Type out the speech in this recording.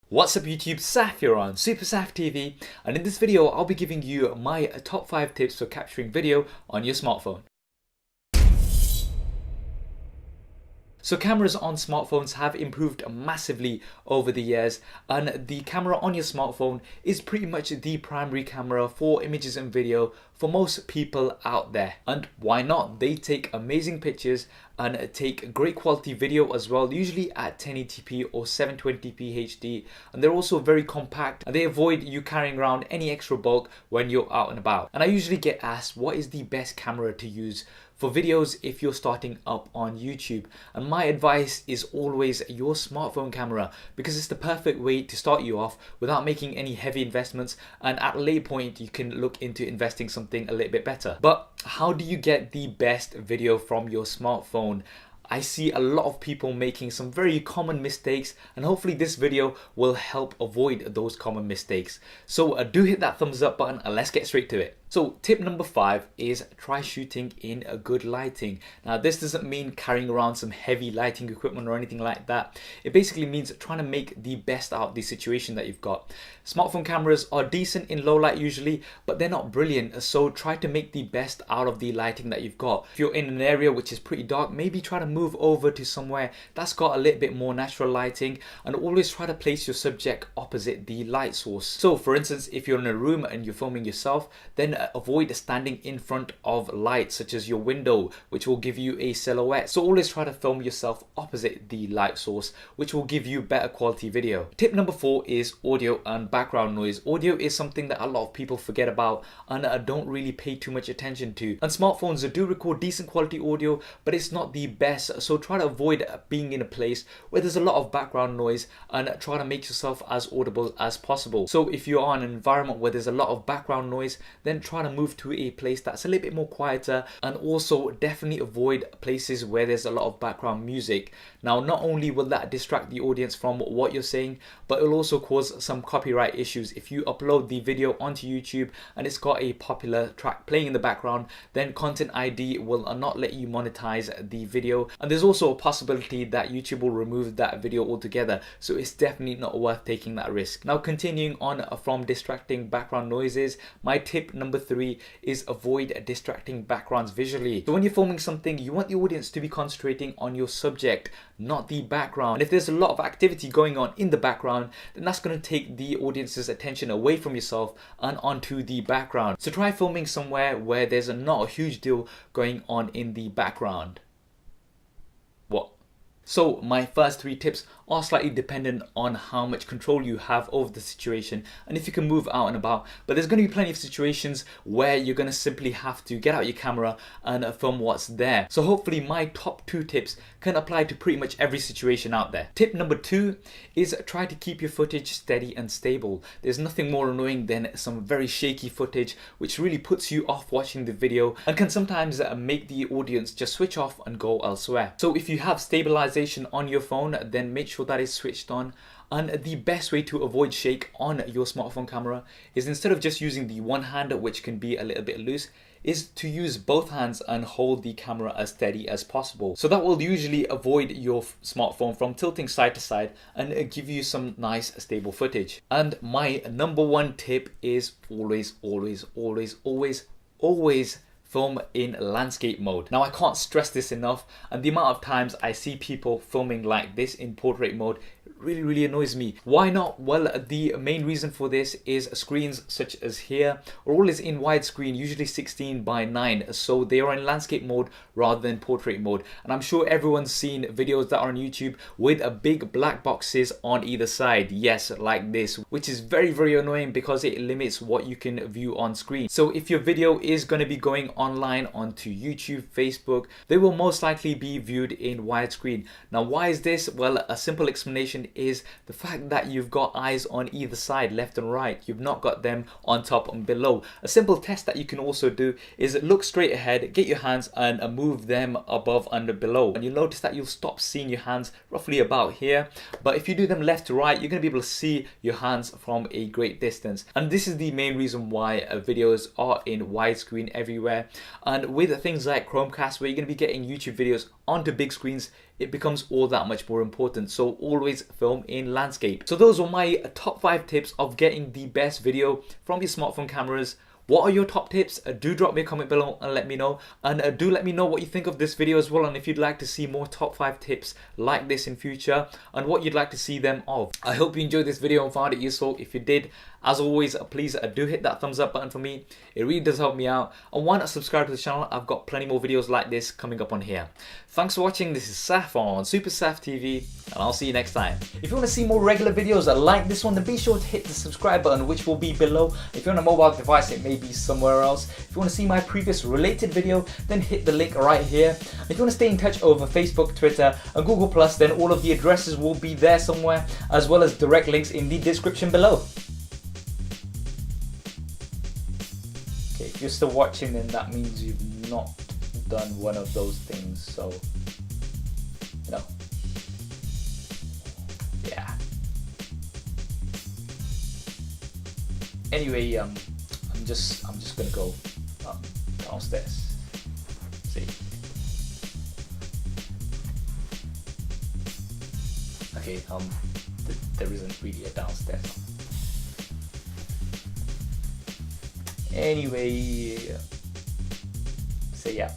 What's up YouTube, Saf here on Super Saf TV, and in this video I'll be giving you my top 5 tips for capturing video on your smartphone. So cameras on smartphones have improved massively over the years, and the camera on your smartphone is pretty much the primary camera for images and video for most people out there. And why not? They take amazing pictures and take great quality video as well, usually at 1080p or 720p HD, and they're also very compact and they avoid you carrying around any extra bulk when you're out and about. And I usually get asked what is the best camera to use for videos if you're starting up on YouTube, and my advice is always your smartphone camera, because it's the perfect way to start you off without making any heavy investments, and at a later point you can look into investing something a little bit better. But how do you get the best video from your smartphone? I see a lot of people making some very common mistakes, and hopefully this video will help avoid those common mistakes. So do hit that thumbs up button and let's get straight to it. So tip number 5 is try shooting in a good lighting. Now this doesn't mean carrying around some heavy lighting equipment or anything like that. It basically means trying to make the best out of the situation that you've got. Smartphone cameras are decent in low light usually, but they're not brilliant, so try to make the best out of the lighting that you've got. If you're in an area which is pretty dark, maybe try to move over to somewhere that's got a little bit more natural lighting, and always try to place your subject opposite the light source. So for instance, if you're in a room and you're filming yourself, then avoid standing in front of lights such as your window, which will give you a silhouette. So always try to film yourself opposite the light source, which will give you better quality video. Tip number 4 is audio and background noise. Audio is something that a lot of people forget about and don't really pay too much attention to. And smartphones do record decent quality audio, but it's not the best. So try to avoid being in a place where there's a lot of background noise and try to make yourself as audible as possible. So if you are in an environment where there's a lot of background noise, then try to move to a place that's a little bit more quieter, and also definitely avoid places where there's a lot of background music. Now not only will that distract the audience from what you're saying, but it will also cause some copyright issues. If you upload the video onto YouTube and it's got a popular track playing in the background, then Content ID will not let you monetize the video, and there's also a possibility that YouTube will remove that video altogether. So it's definitely not worth taking that risk. Now continuing on from distracting background noises, my tip number 3 is avoid distracting backgrounds visually. So when you're filming something, you want the audience to be concentrating on your subject, not the background. And if there's a lot of activity going on in the background, then that's going to take the audience's attention away from yourself and onto the background. So try filming somewhere where there's not a huge deal going on in the background. What? So my first 3 tips are slightly dependent on how much control you have over the situation and if you can move out and about, but there's going to be plenty of situations where you're going to simply have to get out your camera and film what's there. So hopefully my top 2 tips can apply to pretty much every situation out there. Tip number 2 is try to keep your footage steady and stable. There's nothing more annoying than some very shaky footage which really puts you off watching the video and can sometimes make the audience just switch off and go elsewhere. So if you have stabilization on your phone, then make sure that is switched on. And the best way to avoid shake on your smartphone camera is, instead of just using the one hand, which can be a little bit loose, is to use both hands and hold the camera as steady as possible. So that will usually avoid your smartphone from tilting side to side and give you some nice stable footage. And my number 1 tip is always film in landscape mode. Now I can't stress this enough, and the amount of times I see people filming like this in portrait mode really annoys me. Why not? Well, the main reason for this is screens such as here are always in widescreen, usually 16:9, so they are in landscape mode rather than portrait mode. And I'm sure everyone's seen videos that are on YouTube with a big black boxes on either side, yes, like this, which is very annoying because it limits what you can view on screen. So if your video is going to be going online onto YouTube, Facebook, they will most likely be viewed in widescreen. Now why is this? Well, a simple explanation is the fact that you've got eyes on either side, left and right. You've not got them on top and below. A simple test that you can also do is look straight ahead, get your hands and move them above and below, and you'll notice that you'll stop seeing your hands roughly about here. But if you do them left to right, you're going to be able to see your hands from a great distance. And this is the main reason why videos are in widescreen everywhere. And with things like Chromecast, where you're going to be getting YouTube videos onto big screens, it becomes all that much more important. So always film in landscape. So those were my top 5 tips of getting the best video from your smartphone cameras. What are your top tips? Do drop me a comment below and let me know. And do let me know what you think of this video as well, and if you'd like to see more top 5 tips like this in future and what you'd like to see them of. I hope you enjoyed this video and found it useful. If you did, as always, please do hit that thumbs up button for me. It really does help me out. And why not subscribe to the channel? I've got plenty more videos like this coming up on here. Thanks for watching. This is Saf on Super Saf TV, and I'll see you next time. If you want to see more regular videos like this one, then be sure to hit the subscribe button, which will be below. If you're on a mobile device, it may be somewhere else. If you want to see my previous related video, then hit the link right here. If you want to stay in touch over Facebook, Twitter, and Google+, then all of the addresses will be there somewhere, as well as direct links in the description below. Okay, if you're still watching, then that means you've not done one of those things, so no. Yeah. Anyway, I'm just gonna go downstairs. See. Okay, there isn't really a downstairs. Anyway, so yeah.